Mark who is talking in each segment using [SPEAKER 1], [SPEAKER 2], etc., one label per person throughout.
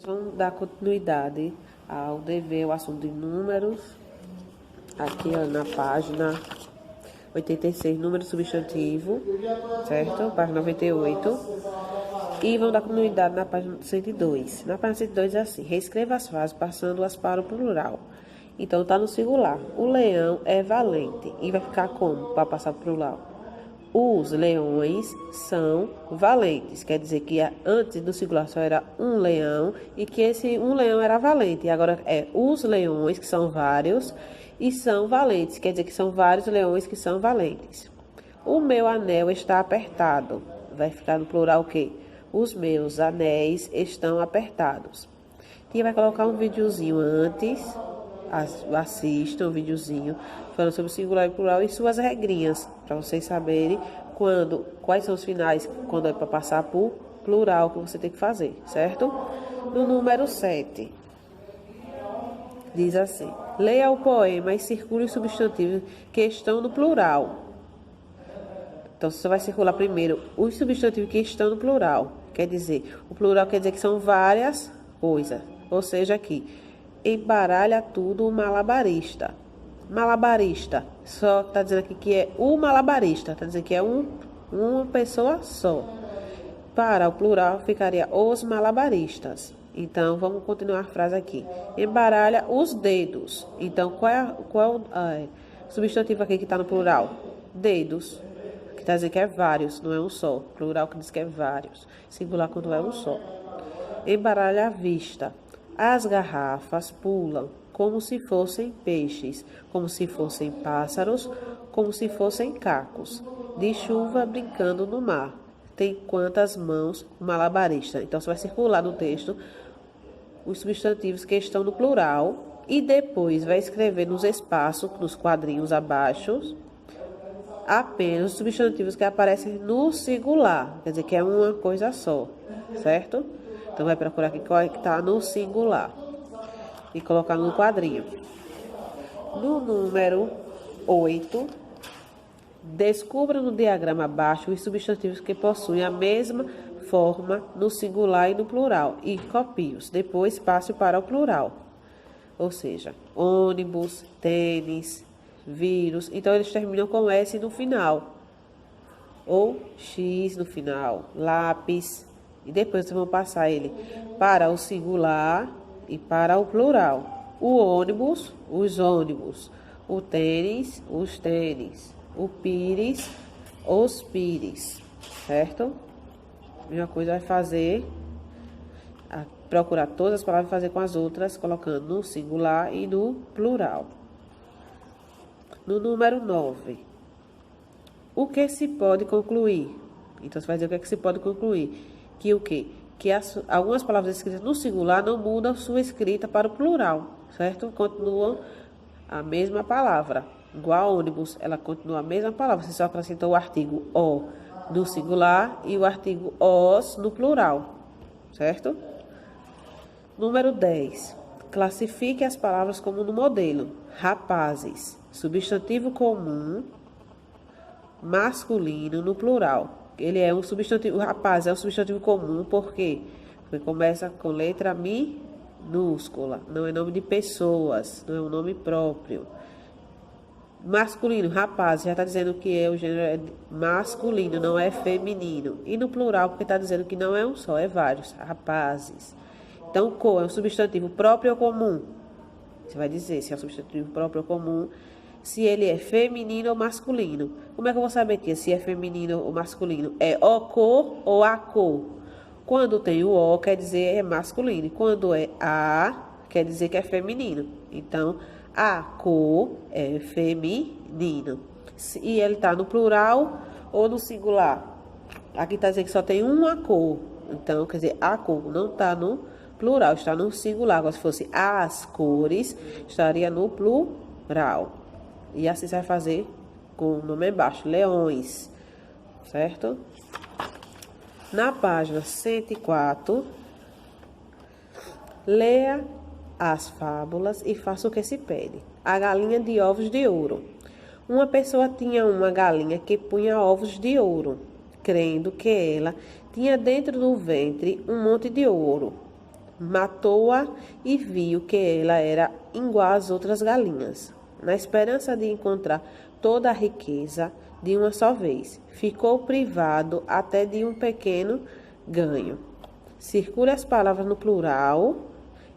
[SPEAKER 1] Vamos dar continuidade ao dever, o assunto de números. Aqui, ó, na página 86, número substantivo, certo? Página 98. E vamos dar continuidade na página 102. Na página 102 é assim: reescreva as frases passando-as para o plural. Então, tá no singular. O leão é valente. E vai ficar como para passar para o plural? Os leões são valentes. Quer dizer que antes do singular só era um leão e que esse um leão era valente. E agora é os leões, que são vários, e são valentes. Quer dizer que são vários leões que são valentes. O meu anel está apertado. Vai ficar no plural o quê? Os meus anéis estão apertados. E vai colocar um videozinho antes. Assistam um videozinho falando sobre o singular e plural e suas regrinhas, para vocês saberem quais são os finais, quando é para passar por plural que você tem que fazer, certo? No número 7, diz assim: leia o poema e circule os substantivos que estão no plural. Então, você vai circular primeiro os substantivos que estão no plural. Quer dizer, o plural quer dizer que são várias coisas. Ou seja, aqui, embaralha tudo o malabarista. Malabarista. Só está dizendo aqui que é o malabarista. Está dizendo que é uma pessoa só. Para o plural, ficaria os malabaristas. Então, vamos continuar a frase aqui. Embaralha os dedos. Então, qual é o substantivo aqui que está no plural? Dedos. Que está dizendo que é vários, não é um só. Plural que diz que é vários. Singular quando é um só. Embaralha a vista. As garrafas pulam como se fossem peixes, como se fossem pássaros, como se fossem cacos de chuva brincando no mar. Tem quantas mãos o malabarista? Então, você vai circular no texto os substantivos que estão no plural e depois vai escrever nos espaços, nos quadrinhos abaixo, apenas os substantivos que aparecem no singular, quer dizer que é uma coisa só, certo? Então, vai procurar aqui qual é que está no singular e colocar no quadrinho. No número 8, descubra no diagrama abaixo os substantivos que possuem a mesma forma no singular e no plural e copie-os. Depois, passe para o plural. Ou seja, ônibus, tênis, vírus. Então, eles terminam com S no final. Ou X no final. Lápis. E depois vocês vão passar ele para o singular e para o plural. O ônibus, os ônibus. O tênis, os tênis. O pires, os pires. Certo? A mesma coisa vai fazer, procurar todas as palavras e fazer com as outras, colocando no singular e no plural. No número 9, o que se pode concluir? Então, você vai dizer o que é que se pode concluir. Que o quê? Que algumas palavras escritas no singular não mudam sua escrita para o plural, certo? Continuam a mesma palavra. Igual ônibus, ela continua a mesma palavra. Você só acrescentou o artigo o no singular e o artigo os no plural, certo? Número 10. Classifique as palavras como no modelo. Rapazes, substantivo comum, masculino no plural. Ele é um substantivo, rapaz, é um substantivo comum, por quê? Porque começa com letra minúscula, não é nome de pessoas, não é um nome próprio. Masculino, rapaz, já está dizendo que o gênero é masculino, não é feminino. E no plural, porque está dizendo que não é um só, é vários, rapazes. Então, co é um substantivo próprio ou comum? Você vai dizer se é um substantivo próprio ou comum, se ele é feminino ou masculino. Como é que eu vou saber, tia, se é feminino ou masculino? É o cor ou a cor? Quando tem o o, quer dizer é masculino. E quando é a, quer dizer que é feminino. Então, a cor é feminino. E ele está no plural ou no singular? Aqui está dizendo que só tem uma cor. Então, quer dizer, a cor não está no plural, está no singular. Agora, se fosse as cores, estaria no plural. E assim você vai fazer com o nome embaixo, leões, certo? Na página 104, leia as fábulas e faça o que se pede. A galinha de ovos de ouro. Uma pessoa tinha uma galinha que punha ovos de ouro, crendo que ela tinha dentro do ventre um monte de ouro. matou-a e viu que ela era igual às outras galinhas. Na esperança de encontrar toda a riqueza de uma só vez, ficou privado até de um pequeno ganho. Circule as palavras no plural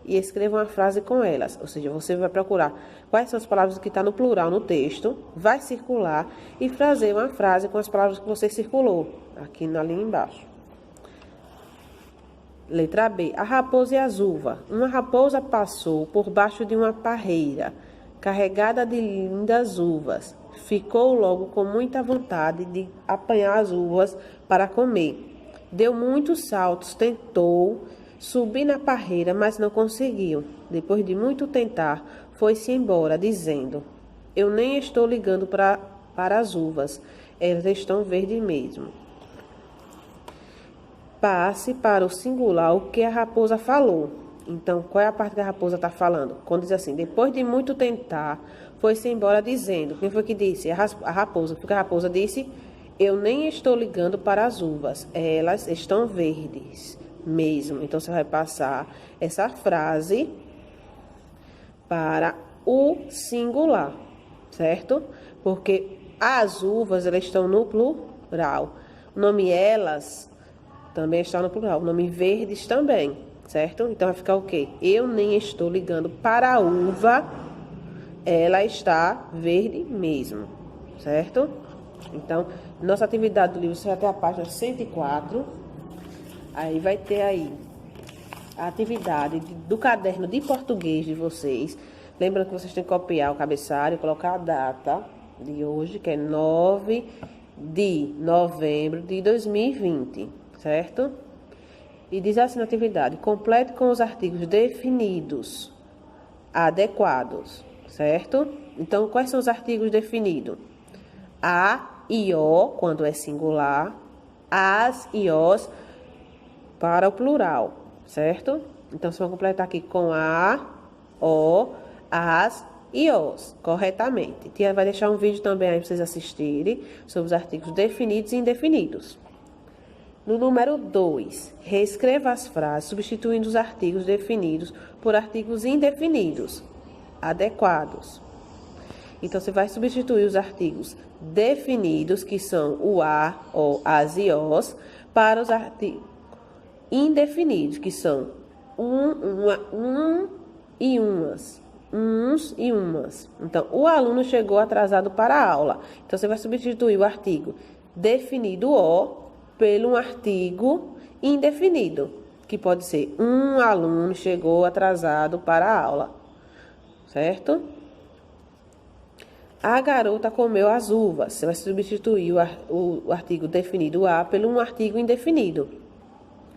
[SPEAKER 1] e escreva uma frase com elas. Ou seja, você vai procurar quais são as palavras que estão no plural no texto, vai circular e fazer uma frase com as palavras que você circulou aqui na linha embaixo. Letra B. A raposa e as uvas. Uma raposa passou por baixo de uma parreira, carregada de lindas uvas. Ficou logo com muita vontade de apanhar as uvas para comer. Deu muitos saltos, tentou subir na parreira, mas não conseguiu. Depois de muito tentar, foi-se embora, dizendo: Eu nem estou ligando para as uvas, elas estão verdes mesmo. Passe para o singular o que a raposa falou. Então, qual é a parte que a raposa está falando? Quando diz assim, depois de muito tentar, foi-se embora dizendo. Quem foi que disse? A raposa. Porque a raposa disse, eu nem estou ligando para as uvas, elas estão verdes mesmo. Então, você vai passar essa frase para o singular, certo? Porque as uvas, elas estão no plural. O nome elas também está no plural. O nome verdes também, certo? Então vai ficar o quê? Eu nem estou ligando para a uva, ela está verde mesmo, certo? Então, nossa atividade do livro será até a página 104. Aí vai ter aí a atividade do caderno de português de vocês. Lembrando que vocês têm que copiar o cabeçalho e colocar a data de hoje, que é 9 de novembro de 2020. Certo? E diz assim na atividade, complete com os artigos definidos, adequados, certo? Então, quais são os artigos definidos? A e o, quando é singular, as e os para o plural, certo? Então, você vai completar aqui com a, o, as e os, corretamente. Tia vai deixar um vídeo também aí para vocês assistirem sobre os artigos definidos e indefinidos. No número 2, reescreva as frases substituindo os artigos definidos por artigos indefinidos, adequados. Então, você vai substituir os artigos definidos, que são o a, o, as e os, para os artigos indefinidos, que são e umas. Uns e umas. Então, o aluno chegou atrasado para a aula. Então, você vai substituir o artigo definido o pelo um artigo indefinido, que pode ser um aluno chegou atrasado para a aula, certo? A garota comeu as uvas. Você vai substituir o artigo definido a pelo um artigo indefinido,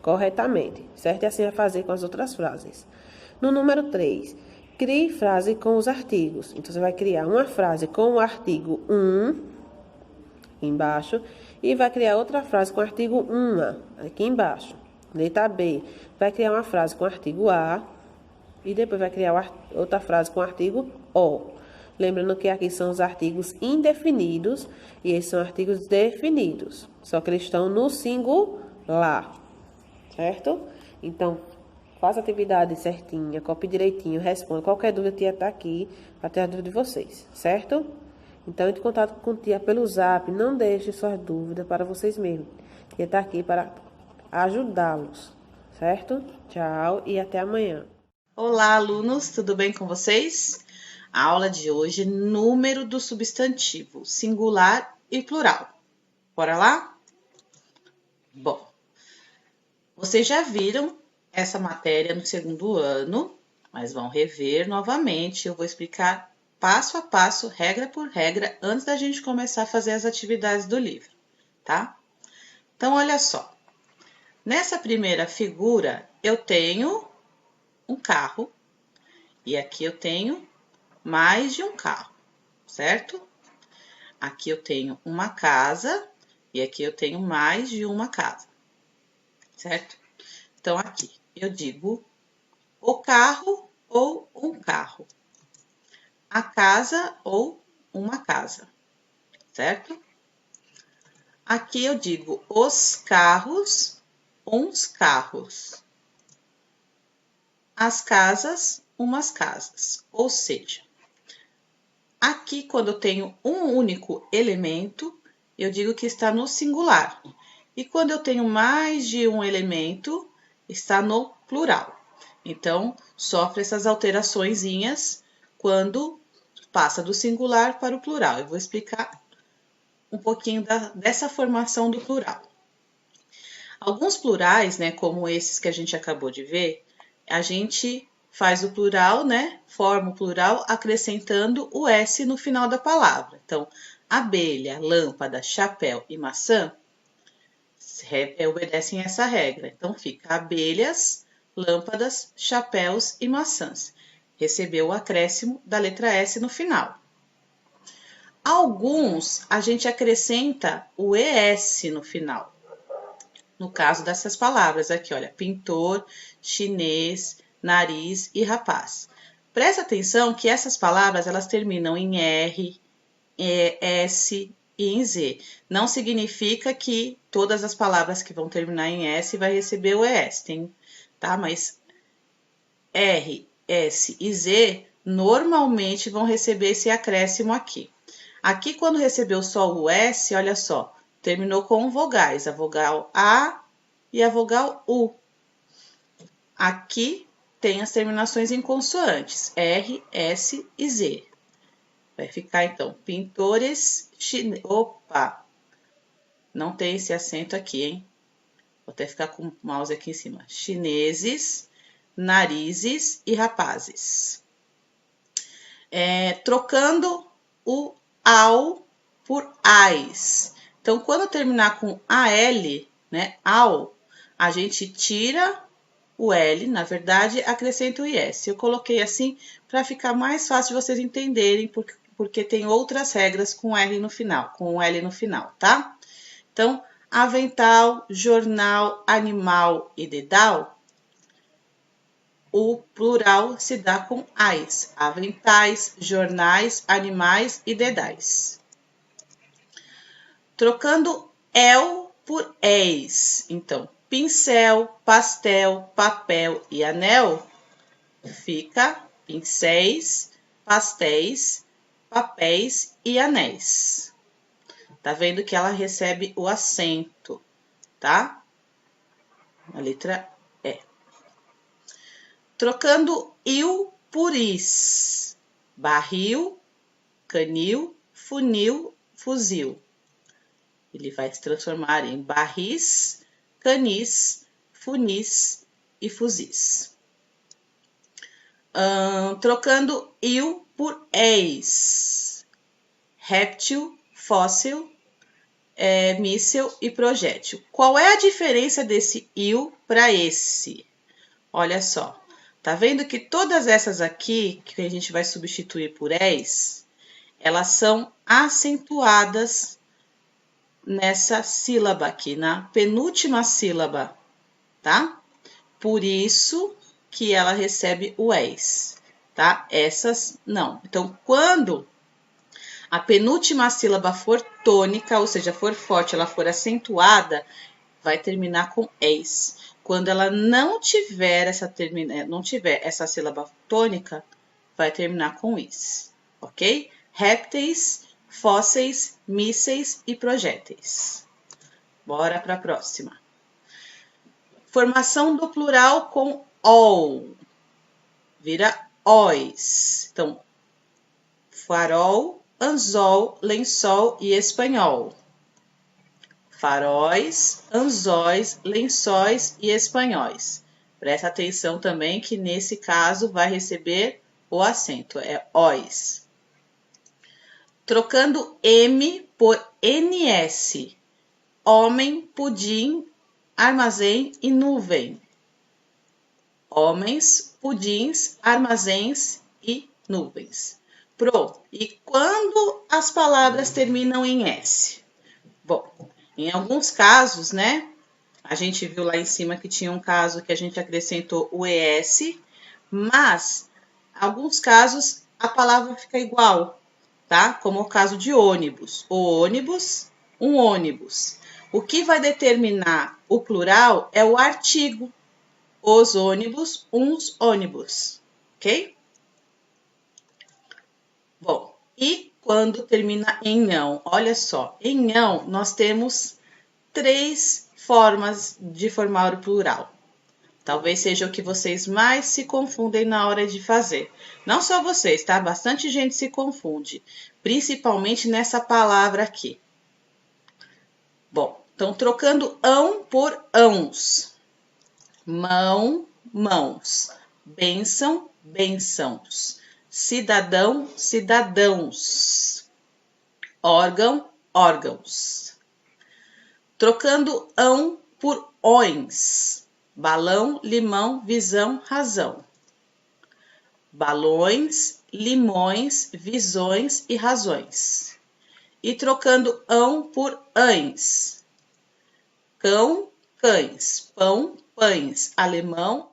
[SPEAKER 1] corretamente, certo? E assim vai fazer com as outras frases. No número 3, crie frase com os artigos. Então, você vai criar uma frase com o artigo embaixo, e vai criar outra frase com o artigo uma, aqui embaixo. Letra B, vai criar uma frase com o artigo a, e depois vai criar outra frase com o artigo o. Lembrando que aqui são os artigos indefinidos, e esses são artigos definidos, só que eles estão no singular, certo? Então, faça a atividade certinha, copie direitinho, responda. Qualquer dúvida, a tia está aqui para ter a dúvida de vocês, certo? Então, entre em contato com a tia pelo zap, não deixe suas dúvidas para vocês mesmos. A tia está aqui para ajudá-los, certo? Tchau e até amanhã.
[SPEAKER 2] Olá, alunos, tudo bem com vocês? A aula de hoje, número do substantivo, singular e plural. Bora lá? Bom, vocês já viram essa matéria no segundo ano, mas vão rever novamente. Eu vou explicar passo a passo, regra por regra, antes da gente começar a fazer as atividades do livro, tá? Então, olha só. Nessa primeira figura, eu tenho um carro e aqui eu tenho mais de um carro, certo? Aqui eu tenho uma casa e aqui eu tenho mais de uma casa, certo? Então, aqui eu digo o carro ou um carro, a casa ou uma casa, certo? Aqui eu digo os carros, uns carros. as casas, umas casas. Ou seja, aqui quando eu tenho um único elemento, eu digo que está no singular. E quando eu tenho mais de um elemento, está no plural. Então, sofre essas alteraçõezinhas quando passa do singular para o plural. Eu vou explicar um pouquinho dessa formação do plural. Alguns plurais, né, como esses que a gente acabou de ver, a gente faz o plural, né, forma o plural acrescentando o S no final da palavra. Então, abelha, lâmpada, chapéu e maçã obedecem essa regra. Então, fica abelhas, lâmpadas, chapéus e maçãs. Recebeu o acréscimo da letra S no final. Alguns a gente acrescenta o ES no final. No caso dessas palavras aqui, olha, pintor, chinês, nariz e rapaz. Presta atenção que essas palavras elas terminam em R, S e em Z. Não significa que todas as palavras que vão terminar em S vai receber o ES, tá? Mas R, S e Z normalmente vão receber esse acréscimo aqui. Aqui, quando recebeu só o S, olha só, terminou com vogais, a vogal A e a vogal U. Aqui tem as terminações em consoantes, R, S e Z. Vai ficar, então, pintores chineses. Opa! Não tem esse acento aqui, hein? Vou até ficar com o mouse aqui em cima. Chineses, narizes e rapazes. Trocando o ao por ais. Então, quando terminar com AL, né, ao, a gente tira o L, na verdade, acrescenta o IS. Eu coloquei assim para ficar mais fácil de vocês entenderem, porque tem outras regras com R no final, com o L no final, tá? Então, avental, jornal, animal e dedal, o plural se dá com ais. Aventais, jornais, animais e dedais. Trocando el por éis. Então, pincel, pastel, papel e anel, fica pincéis, pastéis, papéis e anéis. Tá vendo que ela recebe o acento, tá? A letra E. Trocando il por is. Barril, canil, funil, fuzil. Ele vai se transformar em barris, canis, funis e fuzis. Trocando il por eis. Réptil, fóssil, míssil e projétil. Qual é a diferença desse il para esse? Olha só, tá vendo que todas essas aqui, que a gente vai substituir por eis, elas são acentuadas nessa sílaba aqui, na penúltima sílaba, tá? Por isso que ela recebe o eis, tá? Essas não. Então, quando a penúltima sílaba for tônica, ou seja, for forte, ela for acentuada, vai terminar com eis. Quando ela não tiver essa sílaba tônica, vai terminar com is, ok? Répteis, fósseis, mísseis e projéteis. Bora para a próxima. Formação do plural com ol. Vira ois. Então, farol, anzol, lençol e espanhol. Faróis, anzóis, lençóis e espanhóis. Presta atenção também que nesse caso vai receber o acento, é ois. Trocando M por NS. Homem, pudim, armazém e nuvem. Homens, pudins, armazéns e nuvens. E quando as palavras terminam em S? Bom, em alguns casos, né? A gente viu lá em cima que tinha um caso que a gente acrescentou o ES, mas em alguns casos a palavra fica igual, tá? Como o caso de ônibus. O ônibus, um ônibus. O que vai determinar o plural é o artigo. os ônibus, uns ônibus, ok? Bom, e quando termina em não? Olha só, em não nós temos 3 formas de formar o plural. Talvez seja o que vocês mais se confundem na hora de fazer. Não só vocês, tá? Bastante gente se confunde, principalmente nessa palavra aqui. Bom, então trocando ão por ãos. Mão, mãos. Bênção, bênçãos. Cidadão, cidadãos. Órgão, órgãos. Trocando ão por ões. Balão, limão, visão, razão. Balões, limões, visões e razões. E trocando ão por ães. Cão, cães. Pão, pães. Alemão,